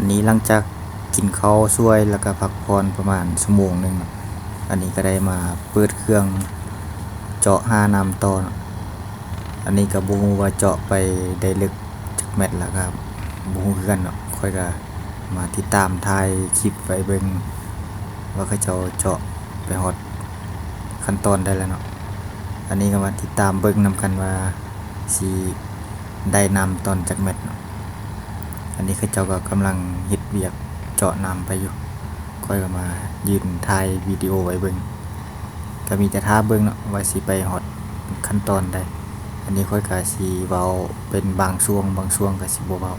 นนี้หลังจากกินข้าวช่วยแล้วก็พักผ่อนประมาณชั่วโมงหนึ่งอันนี้ก็ได้มาเปิดเครื่องเจาะหาน้ำต่ออันนี้ก็บ่ฮู้ว่าเจาะไปได้ลึกจักเม็ดแล้วครับบ่ฮู้คือกันเนาะค่อยก็มาติดตามถ่ายคลิปไว้เบิ่งว่าเขาเจ้าเจาะไปฮอดขั้นตอนได้แล้วเนาะอันนี้ก็มาติดตามเบิ่งนำกันว่าสิได้น้ำตอนจักเม็ดเนาะอันนี้เขาเจ้าก็กำลังเฮ็ดเวียกเจาะน้ำไปอยู่ค่อยก็มายืนถ่ายวิดีโอไว้เบิ่งก็มีแต่ท่าเบิ่งเนาะว่าสิไปฮอดขั้นตอนได้อันนี้ค่อยก็สิเว้าเป็นบางช่วงก็สิบ่เว้า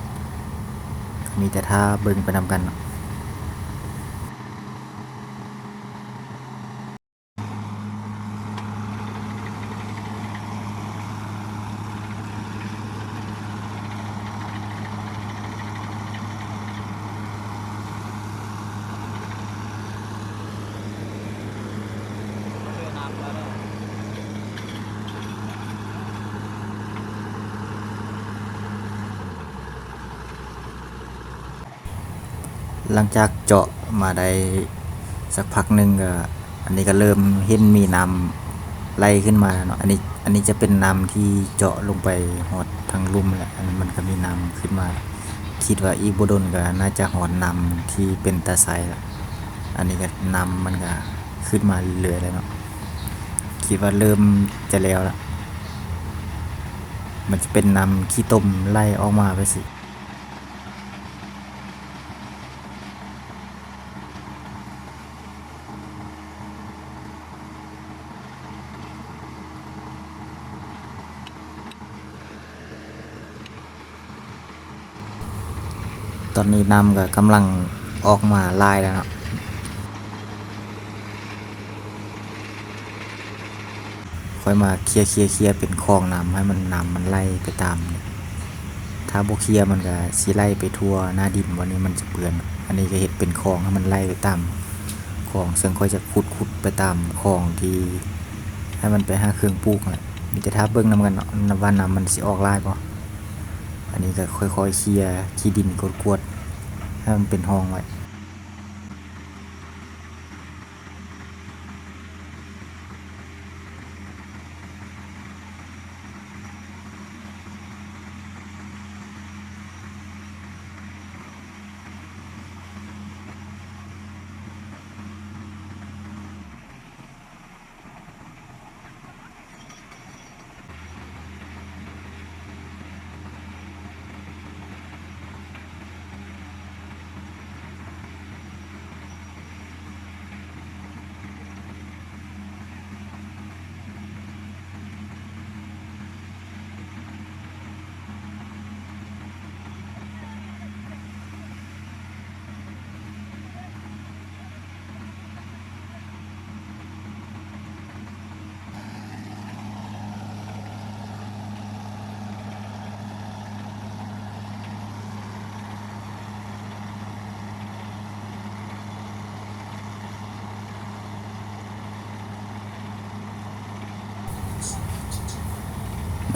มีแต่ท่าเบิ่งไปนำกันเนาะหลังจากเจาะมาได้สักพักหนึ่งก็อันนี้ก็เริ่มเห็นมีน้ำไหลขึ้นมาเนาะอันนี้จะเป็นน้ำที่เจาะลงไปฮอดทางลุ่มแหละอันมันก็มีน้ำขึ้นมาคิดว่าอีกบ่ดนก็น่าจะฮอดน้ำที่เป็นตาไซละอันนี้ก็น้ำมันก็ขึ้นมาเรื่อยๆแล้วเนาะคิดว่าเริ่มจะแล้วละมันจะเป็นน้ำขี้ต้มไหลออกมาไปสิตอนนี้น้ำก็กำลังออกมาลายแล้วเนาะค่อยมาเคลียร์เป็นคลองน้ำให้มันน้ำมันไหลไปตามถ้าบ่เคลียร์มันก็สิไหลไปทั่วหน้าดินวันนี้มันจะเปื้อนอันนี้ก็เฮ็ดเป็นคลองให้มันไหลไปตามคลองซึ่งค่อยจะขุดไปตามคลองที่ให้มันไปหาเครื่องปลูกแหละมีแต่ถ้าเบิ่งนำกันเนาะว่าน้ำมันสิออกลายบ่อันนี้ก็ค่อยๆเคลียร์ขี้ดินกวดๆให้มันเป็นห้องไว้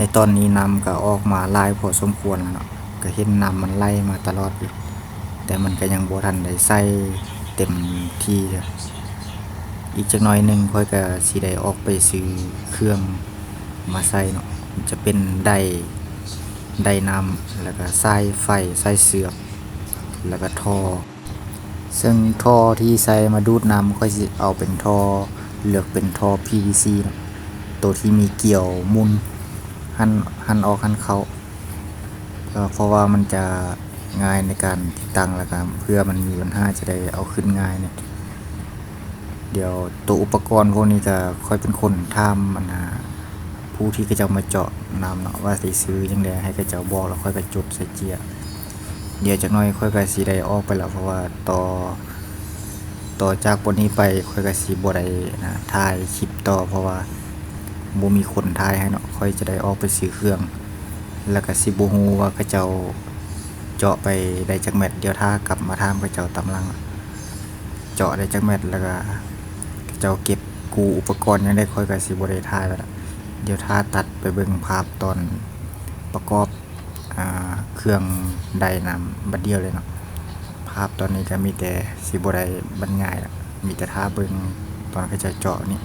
ในตอนนี้น้ำก็ออกมาลายพอสมควรแล้วเนาะก็เห็นน้ำมันไหลมาตลอดอยู่แต่มันก็ยังบ่ทันได้ใส่เต็มที่อีกจักหน่อยหนึ่งค่อยก็สิได้ออกไปซื้อเครื่องมาใส่เนาะจะเป็นไดน้ำแล้วก็สายไฟสายเสือกแล้วก็ท่อซึ่งท่อที่ใส่มาดูดน้ำค่อยสิเอาเป็นท่อเลือกเป็นท่อ PVC เนาะตัวที่มีเกี่ยวมุนหันออกหันเข้าเพราะว่ามันจะง่ายในการติดตั้งแล้วก็เพื่อมันมีปัญหาจะได้เอาขึ้นง่ายเนี่ยเดี๋ยวตัวอุปกรณ์พวกนี้จะค่อยเป็นคนทำมันผู้ที่เขาจะมาเจาะน้ำเนาะว่าสิซื้อยังไงให้เขาจะบอกแล้วค่อยไปจดใส่เจียเดี๋ยวจากน้อยค่อยก็สิได้ออกไปแล้วเพราะว่าต่อจากบนนี้ไปค่อยก็สิบ่ได้ถ่ายคลิปต่อเพราะว่าบ่มีคนถ่ายให้เนาะค่อยจะได้ออกไปซื้อเครื่องแล้วก็สิบ่ฮู้ว่าเขาเจ้าเจาะไปได้จักเม็ดเดี๋ยวถ้ากลับมาถามเขาเจ้าตำลังเจาะได้จักเม็ดแล้วก็เจ้าเก็บกูอุปกรณ์ยังได้ค่อยก็สิบ่ได้ถ่ายแล้วเดี๋ยวถ้าตัดไปเบิ่งภาพตอนประกอบเครื่องไดน้ำบัดเดียวเลยเนาะภ พตอนนี้ก็มีแต่สิบ่ได้บรรยายละมีแต่ท่าเบิ่งตอนเขาจะเจาะนี่